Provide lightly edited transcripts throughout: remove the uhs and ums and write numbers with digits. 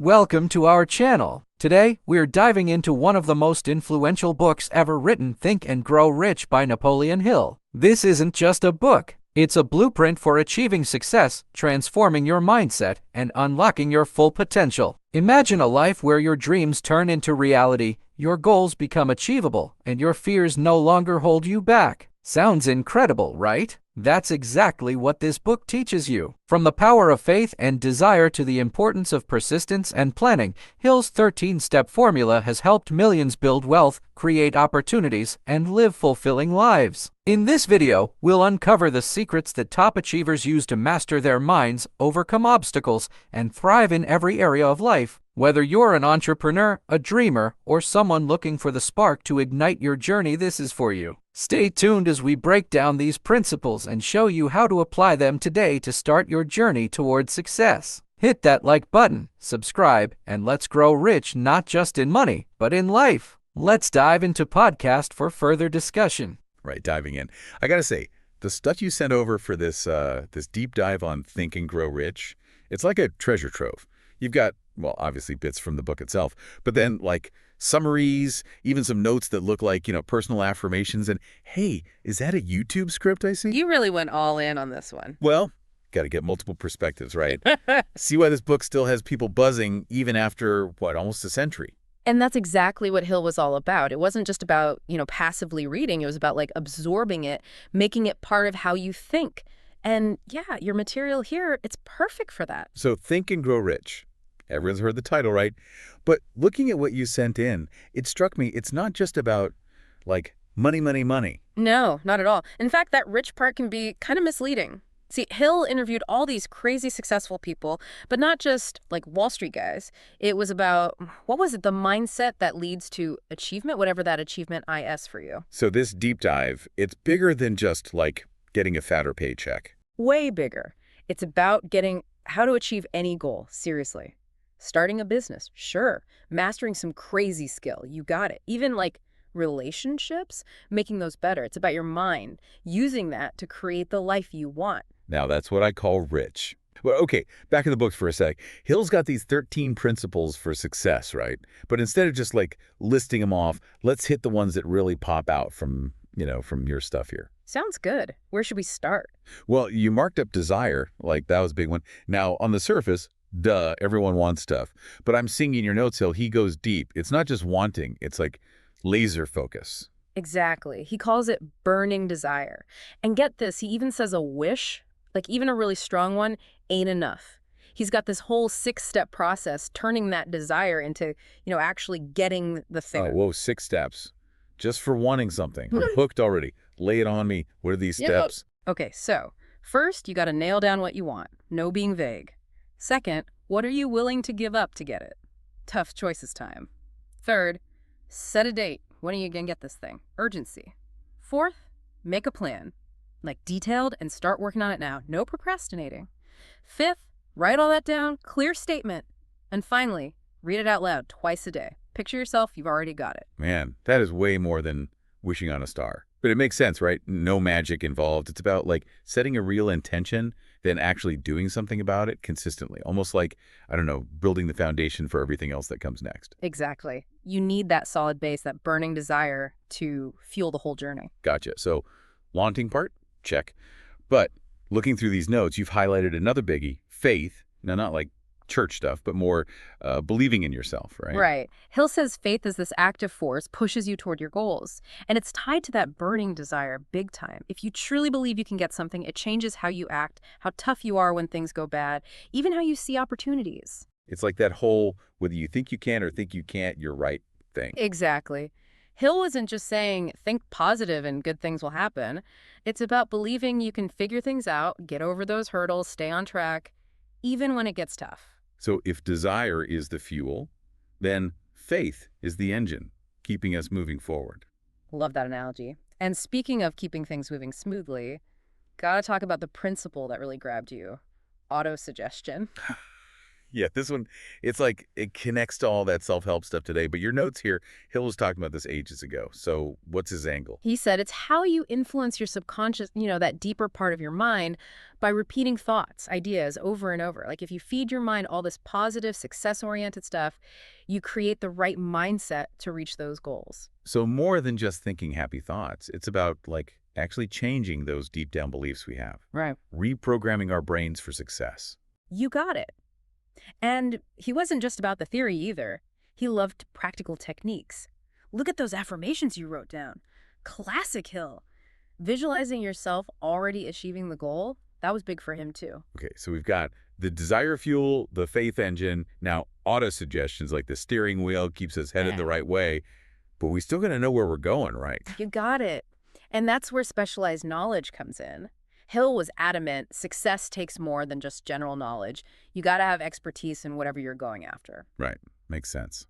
Welcome to our channel. Today, we're diving into one of the most influential books ever written, Think and Grow Rich by Napoleon Hill. This isn't just a book. It's a blueprint for achieving success, transforming your mindset, and unlocking your full potential. Imagine a life where your dreams turn into reality, your goals become achievable, and your fears no longer hold you back. Sounds incredible, right? That's exactly what this book teaches you. From the power of faith and desire to the importance of persistence and planning, Hill's 13-step formula has helped millions build wealth, create opportunities, and live fulfilling lives. In this video, we'll uncover the secrets that top achievers use to master their minds, overcome obstacles, and thrive in every area of life. Whether you're an entrepreneur, a dreamer, or someone looking for the spark to ignite your journey, this is for you. Stay tuned as we break down these principles and show you how to apply them today to start your journey towards success. Hit that like button, subscribe, and let's grow rich not just in money, but in life. Let's dive into podcast for further discussion. Right, diving in. I gotta say, the stuff you sent over for this deep dive on Think and Grow Rich, it's like a treasure trove. You've got, well, obviously bits from the book itself, but then like summaries, even some notes that look like, personal affirmations. And hey, is that a YouTube script I see? You really went all in on this one. Well, got to get multiple perspectives, right? See why this book still has people buzzing even after, what, almost a century. And that's exactly what Hill was all about. It wasn't just about, passively reading. It was about like absorbing it, making it part of how you think. And yeah, your material here, it's perfect for that. So Think and Grow Rich. Everyone's heard the title, right? But looking at what you sent in, it struck me it's not just about, like, money, money, money. No, not at all. In fact, that rich part can be kind of misleading. See, Hill interviewed all these crazy successful people, but not just, like, Wall Street guys. It was about, what was it, the mindset that leads to achievement, whatever that achievement is for you. So this deep dive, it's bigger than just, like, getting a fatter paycheck. Way bigger. It's about getting how to achieve any goal, seriously. Starting a business, sure. Mastering some crazy skill, you got it. Even like relationships, making those better. It's about your mind, using that to create the life you want. Now that's what I call rich. Well, okay, back in the books for a sec. Hill's got these 13 principles for success, right? But instead of just like listing them off, let's hit the ones that really pop out from your stuff here. Sounds good. Where should we start? Well, you marked up desire, like that was a big one. Now, on the surface, duh, everyone wants stuff. But I'm seeing in your notes, Hill, he goes deep. It's not just wanting. It's like laser focus. Exactly. He calls it burning desire. And get this, he even says a wish, like even a really strong one, ain't enough. He's got this whole 6-step process, turning that desire into, actually getting the thing. Oh, whoa, 6 steps. Just for wanting something. I'm hooked already. Lay it on me. What are these steps? Okay, so first, you got to nail down what you want. No being vague. Second, what are you willing to give up to get it? Tough choices time. Third, set a date. When are you going to get this thing? Urgency. Fourth, make a plan. Like detailed and start working on it now. No procrastinating. Fifth, write all that down. Clear statement. And finally, read it out loud twice a day. Picture yourself, you've already got it. Man, that is way more than wishing on a star. But it makes sense, right? No magic involved. It's about like setting a real intention, then actually doing something about it consistently. Almost like, I don't know, building the foundation for everything else that comes next. Exactly. You need that solid base, that burning desire to fuel the whole journey. Gotcha. So wanting part, check. But looking through these notes, you've highlighted another biggie, faith. Now, not like church stuff, but more believing in yourself, right? Right. Hill says faith is this active force, pushes you toward your goals. And it's tied to that burning desire big time. If you truly believe you can get something, it changes how you act, how tough you are when things go bad, even how you see opportunities. It's like that whole, whether you think you can or think you can't, you're right thing. Exactly. Hill wasn't just saying, think positive and good things will happen. It's about believing you can figure things out, get over those hurdles, stay on track, even when it gets tough. So if desire is the fuel, then faith is the engine, keeping us moving forward. Love that analogy. And speaking of keeping things moving smoothly, gotta talk about the principle that really grabbed you. Auto-suggestion. Yeah, this one, it's like it connects to all that self-help stuff today. But your notes here, Hill was talking about this ages ago. So what's his angle? He said it's how you influence your subconscious, that deeper part of your mind by repeating thoughts, ideas over and over. Like if you feed your mind all this positive, success-oriented stuff, you create the right mindset to reach those goals. So more than just thinking happy thoughts, it's about like actually changing those deep down beliefs we have, Right. reprogramming our brains for success. You got it. And he wasn't just about the theory either. He loved practical techniques. Look at those affirmations you wrote down. Classic Hill. Visualizing yourself already achieving the goal, that was big for him too. Okay, so we've got the desire fuel, the faith engine, now auto suggestions like the steering wheel keeps us headed the right way, but we still got to know where we're going, right? You got it. And that's where specialized knowledge comes in. Hill was adamant success takes more than just general knowledge. You got to have expertise in whatever you're going after. Right, makes sense.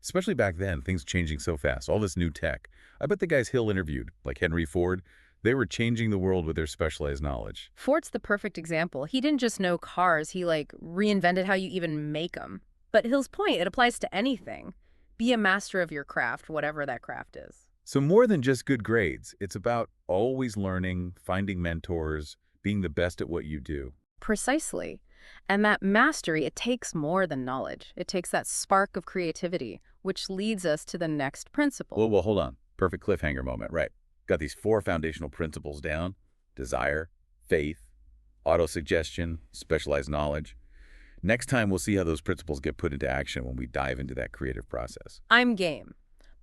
Especially back then, things changing so fast, all this new tech. I bet the guys Hill interviewed, like Henry Ford, they were changing the world with their specialized knowledge. Ford's the perfect example. He didn't just know cars, he reinvented how you even make them. But Hill's point, it applies to anything. Be a master of your craft, whatever that craft is. So more than just good grades, it's about always learning, finding mentors, being the best at what you do. Precisely. And that mastery, it takes more than knowledge. It takes that spark of creativity, which leads us to the next principle. Well, hold on. Perfect cliffhanger moment, right? Got these 4 foundational principles down: desire, faith, auto-suggestion, specialized knowledge. Next time, we'll see how those principles get put into action when we dive into that creative process. I'm game.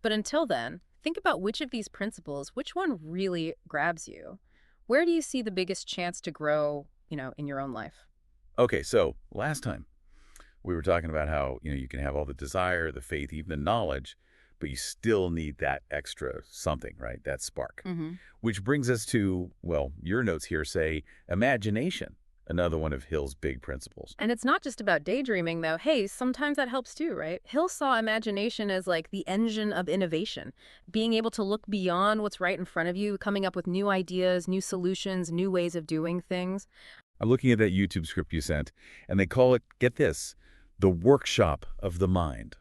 But until then, think about which of these principles, which one really grabs you? Where do you see the biggest chance to grow, in your own life? Okay, so last time we were talking about how, you can have all the desire, the faith, even the knowledge, but you still need that extra something, right? That spark. Mm-hmm. Which brings us to, well, your notes here say imagination, another one of Hill's big principles. And it's not just about daydreaming, though. Hey, sometimes that helps too, right? Hill saw imagination as like the engine of innovation, being able to look beyond what's right in front of you, coming up with new ideas, new solutions, new ways of doing things. I'm looking at that YouTube script you sent, and they call it, get this, the workshop of the mind.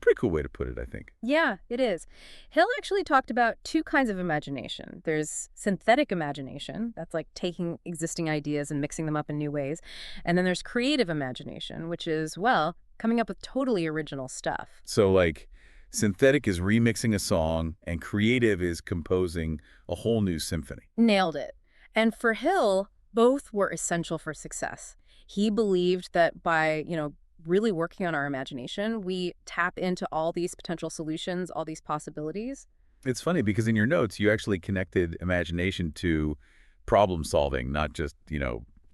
Pretty cool way to put it, I think. Yeah, it is. Hill actually talked about 2 kinds of imagination. There's synthetic imagination, that's like taking existing ideas and mixing them up in new ways. And then there's creative imagination, which is, well, coming up with totally original stuff. So, like, synthetic is remixing a song, and creative is composing a whole new symphony. Nailed it. And for Hill, both were essential for success. He believed that by, really working on our imagination, we tap into all these potential solutions, all these possibilities. It's funny because in your notes, you actually connected imagination to problem solving, not just,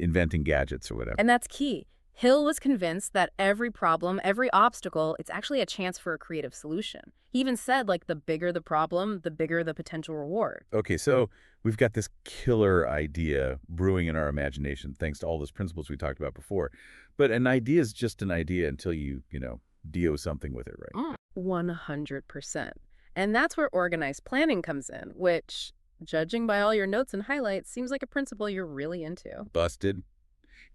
inventing gadgets or whatever. And that's key. Hill was convinced that every problem, every obstacle, it's actually a chance for a creative solution. He even said, the bigger the problem, the bigger the potential reward. Okay, so we've got this killer idea brewing in our imagination thanks to all those principles we talked about before. But an idea is just an idea until you, do something with it, right? 100%. And that's where organized planning comes in, which, judging by all your notes and highlights, seems like a principle you're really into. Busted.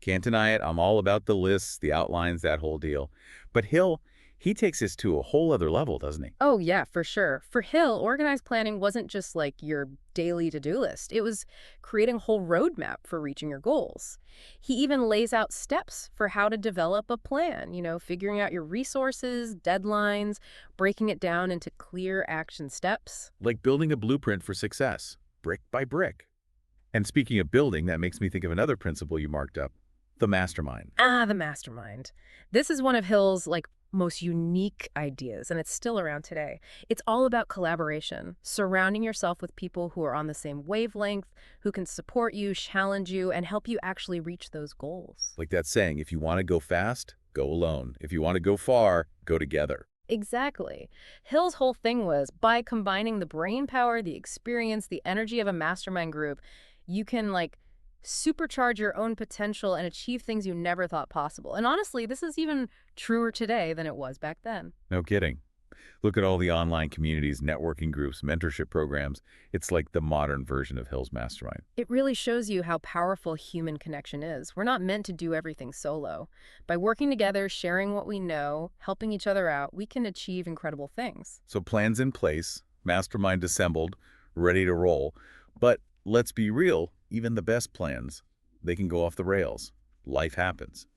Can't deny it. I'm all about the lists, the outlines, that whole deal. But Hill, he takes this to a whole other level, doesn't he? Oh, yeah, for sure. For Hill, organized planning wasn't just like your daily to-do list. It was creating a whole roadmap for reaching your goals. He even lays out steps for how to develop a plan, figuring out your resources, deadlines, breaking it down into clear action steps. Like building a blueprint for success, brick by brick. And speaking of building, that makes me think of another principle you marked up, the mastermind. The mastermind. This is one of Hill's most unique ideas, and it's still around today. It's all about collaboration, surrounding yourself with people who are on the same wavelength, who can support you, challenge you, and help you actually reach those goals. Like that saying, if you want to go fast, go alone. If you want to go far, go together. Exactly. Hill's whole thing was, by combining the brain power, the experience, the energy of a mastermind group, you can supercharge your own potential and achieve things you never thought possible. And honestly, this is even truer today than it was back then. No kidding. Look at all the online communities, networking groups, mentorship programs. It's like the modern version of Hill's Mastermind. It really shows you how powerful human connection is. We're not meant to do everything solo. By working together, sharing what we know, helping each other out, we can achieve incredible things. So plans in place, mastermind assembled, ready to roll. But let's be real, even the best plans, they can go off the rails. Life happens.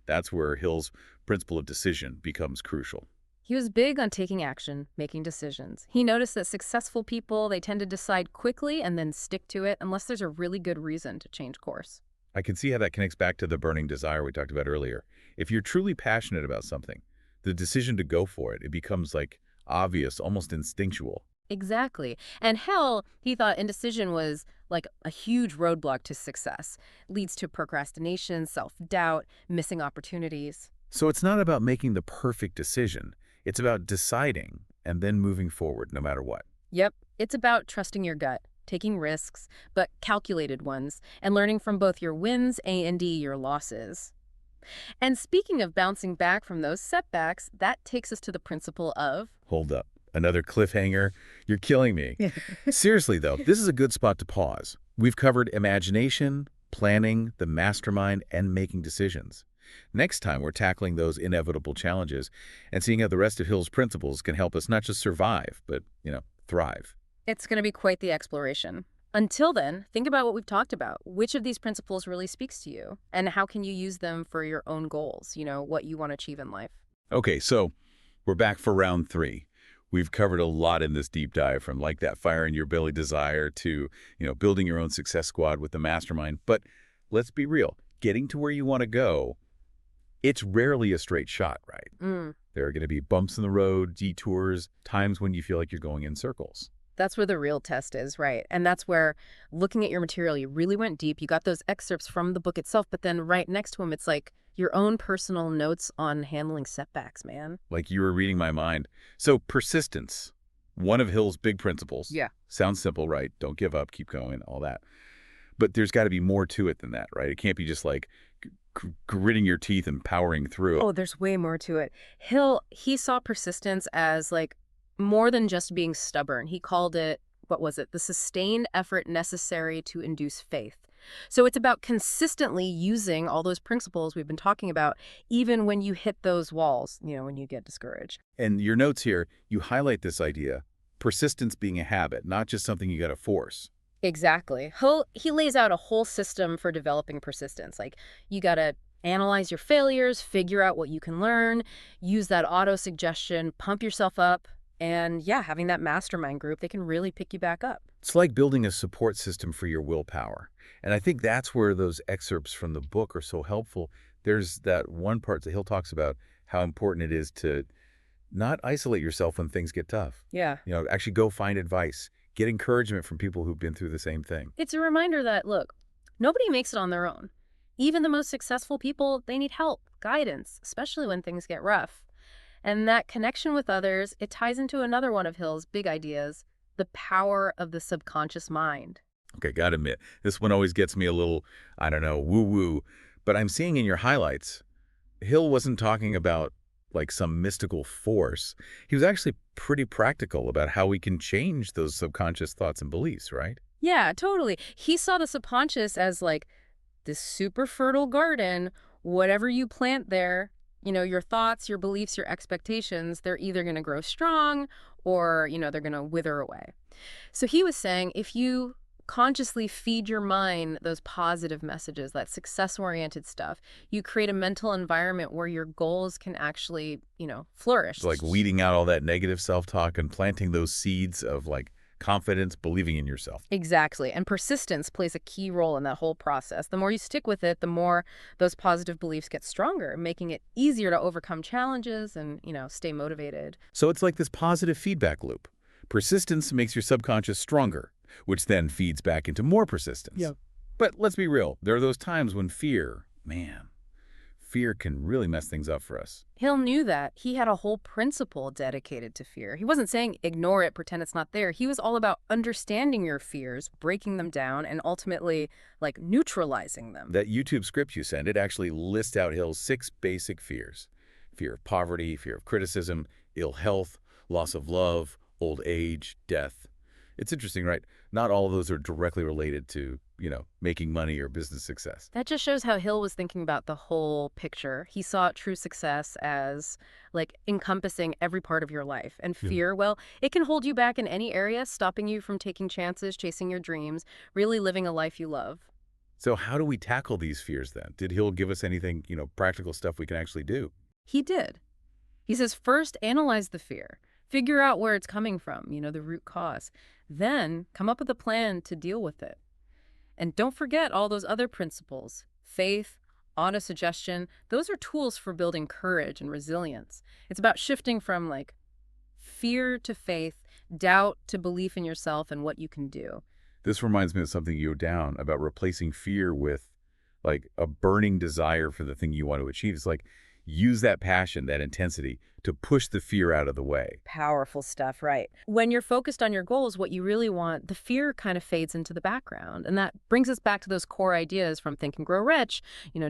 That's where Hill's principle of decision becomes crucial. He was big on taking action, making decisions. He noticed that successful people, they tend to decide quickly and then stick to it unless there's a really good reason to change course. I can see how that connects back to the burning desire we talked about earlier. If you're truly passionate about something, the decision to go for it, it becomes like obvious, almost instinctual. Exactly. And Hill, he thought indecision was like a huge roadblock to success. Leads to procrastination, self-doubt, missing opportunities. So it's not about making the perfect decision. It's about deciding and then moving forward no matter what. Yep. It's about trusting your gut, taking risks, but calculated ones, and learning from both your wins and your losses. And speaking of bouncing back from those setbacks, that takes us to the principle of... Hold up. Another cliffhanger? You're killing me. Seriously, though, this is a good spot to pause. We've covered imagination, planning, the mastermind, and making decisions. Next time, we're tackling those inevitable challenges and seeing how the rest of Hill's principles can help us not just survive, but, thrive. It's going to be quite the exploration. Until then, think about what we've talked about. Which of these principles really speaks to you? And how can you use them for your own goals, what you want to achieve in life? Okay, so we're back for round 3. We've covered a lot in this deep dive, from like that fire in your belly desire to, building your own success squad with the mastermind. But let's be real, getting to where you want to go, it's rarely a straight shot, right? There are going to be bumps in the road, detours, times when you feel like you're going in circles. That's where the real test is, right? And that's where, looking at your material, you really went deep. You got those excerpts from the book itself, but then right next to them, it's like your own personal notes on handling setbacks, man. Like you were reading my mind. So persistence, one of Hill's big principles. Yeah. Sounds simple, right? Don't give up, keep going, all that. But there's got to be more to it than that, right? It can't be just like gritting your teeth and powering through. Oh, there's way more to it. Hill, he saw persistence as like more than just being stubborn. He called it, what was it? The sustained effort necessary to induce faith. So it's about consistently using all those principles we've been talking about, even when you hit those walls, when you get discouraged. And your notes here, you highlight this idea, persistence being a habit, not just something you got to force. Exactly. He lays out a whole system for developing persistence. Like, you got to analyze your failures, figure out what you can learn, use that auto-suggestion, pump yourself up, and yeah, having that mastermind group, they can really pick you back up. It's like building a support system for your willpower. And I think that's where those excerpts from the book are so helpful. There's that one part that Hill talks about how important it is to not isolate yourself when things get tough. Yeah. Actually go find advice. Get encouragement from people who've been through the same thing. It's a reminder that, look, nobody makes it on their own. Even the most successful people, they need help, guidance, especially when things get rough. And that connection with others, it ties into another one of Hill's big ideas, the power of the subconscious mind. Okay, gotta admit, this one always gets me a little, woo-woo. But I'm seeing in your highlights, Hill wasn't talking about like some mystical force. He was actually pretty practical about how we can change those subconscious thoughts and beliefs, right? Yeah, totally. He saw the subconscious as like this super fertile garden. Whatever you plant there, your thoughts, your beliefs, your expectations, they're either going to grow strong or, they're going to wither away. So he was saying, if you consciously feed your mind those positive messages, that success-oriented stuff, you create a mental environment where your goals can actually, flourish. It's like weeding out all that negative self-talk and planting those seeds of like confidence, believing in yourself. Exactly. And persistence plays a key role in that whole process. The more you stick with it, the more those positive beliefs get stronger, making it easier to overcome challenges and, stay motivated. So it's like this positive feedback loop. Persistence makes your subconscious stronger, which then feeds back into more persistence. Yep. But let's be real. There are those times when fear can really mess things up for us. Hill knew that. He had a whole principle dedicated to fear. He wasn't saying ignore it, pretend it's not there. He was all about understanding your fears, breaking them down, and ultimately, like, neutralizing them. That YouTube script you sent, it actually lists out Hill's 6 basic fears. Fear of poverty, fear of criticism, ill health, loss of love, old age, death. It's interesting, right? Not all of those are directly related to, making money or business success. That just shows how Hill was thinking about the whole picture. He saw true success as like encompassing every part of your life. And Yeah. fear, well, it can hold you back in any area, stopping you from taking chances, chasing your dreams, really living a life you love. So how do we tackle these fears then? Did Hill give us anything, practical stuff we can actually do? He did. He says first analyze the fear. Figure out where it's coming from, the root cause. Then come up with a plan to deal with it. And don't forget all those other principles. Faith, auto-suggestion, those are tools for building courage and resilience. It's about shifting from like fear to faith, doubt to belief in yourself and what you can do. This reminds me of something you wrote down about replacing fear with like a burning desire for the thing you want to achieve. It's like use that passion, that intensity to push the fear out of the way. Powerful stuff, right? When you're focused on your goals, what you really want, the fear kind of fades into the background. And that brings us back to those core ideas from Think and Grow Rich,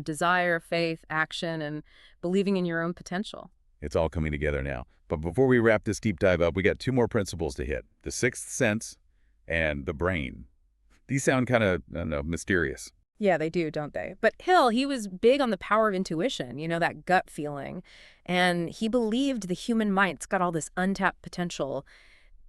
desire, faith, action, and believing in your own potential. It's all coming together now. But before we wrap this deep dive up, we got two more principles to hit. The sixth sense and the brain. These sound kind of, I don't know, mysterious. Yeah, they do, don't they? But Hill, he was big on the power of intuition, that gut feeling. And he believed the human mind's got all this untapped potential.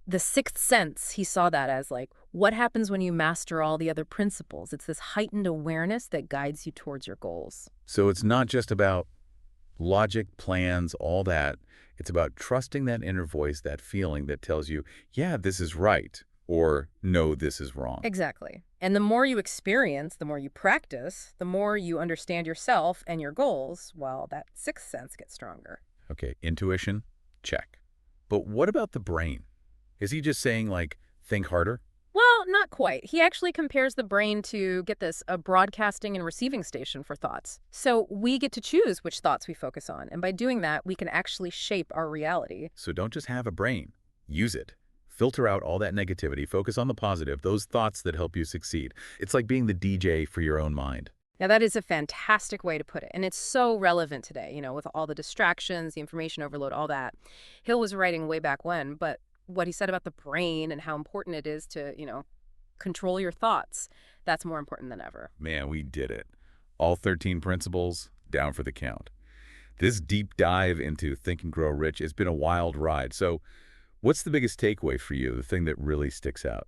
The sixth sense, he saw that as like, what happens when you master all the other principles? It's this heightened awareness that guides you towards your goals. So it's not just about logic, plans, all that. It's about trusting that inner voice, that feeling that tells you, yeah, this is right, or no, this is wrong. Exactly. And the more you experience, the more you practice, the more you understand yourself and your goals, well, that sixth sense gets stronger. Okay, intuition, check. But what about the brain? Is he just saying, like, think harder? Well, not quite. He actually compares the brain to, get this, a broadcasting and receiving station for thoughts. So we get to choose which thoughts we focus on. And by doing that, we can actually shape our reality. So don't just have a brain. Use it. Filter out all that negativity. Focus on the positive, those thoughts that help you succeed. It's like being the DJ for your own mind. Now, that is a fantastic way to put it. And it's so relevant today, with all the distractions, the information overload, all that. Hill was writing way back when, but what he said about the brain and how important it is to, control your thoughts, that's more important than ever. Man, we did it. All 13 principles down for the count. This deep dive into Think and Grow Rich has been a wild ride. So what's the biggest takeaway for you, the thing that really sticks out?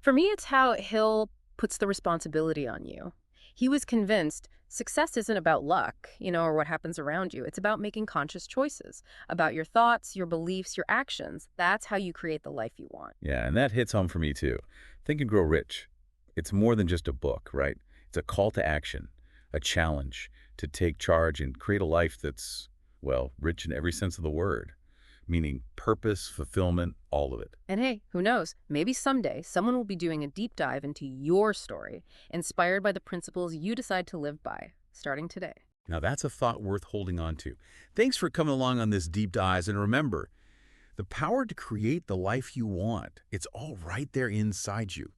For me, it's how Hill puts the responsibility on you. He was convinced success isn't about luck, or what happens around you. It's about making conscious choices, about your thoughts, your beliefs, your actions. That's how you create the life you want. Yeah, and that hits home for me too. Think and Grow Rich. It's more than just a book, right? It's a call to action, a challenge to take charge and create a life that's, well, rich in every sense of the word, meaning purpose, fulfillment, all of it. And hey, who knows? Maybe someday someone will be doing a deep dive into your story, inspired by the principles you decide to live by, starting today. Now that's a thought worth holding on to. Thanks for coming along on this deep dive, and remember, the power to create the life you want, it's all right there inside you.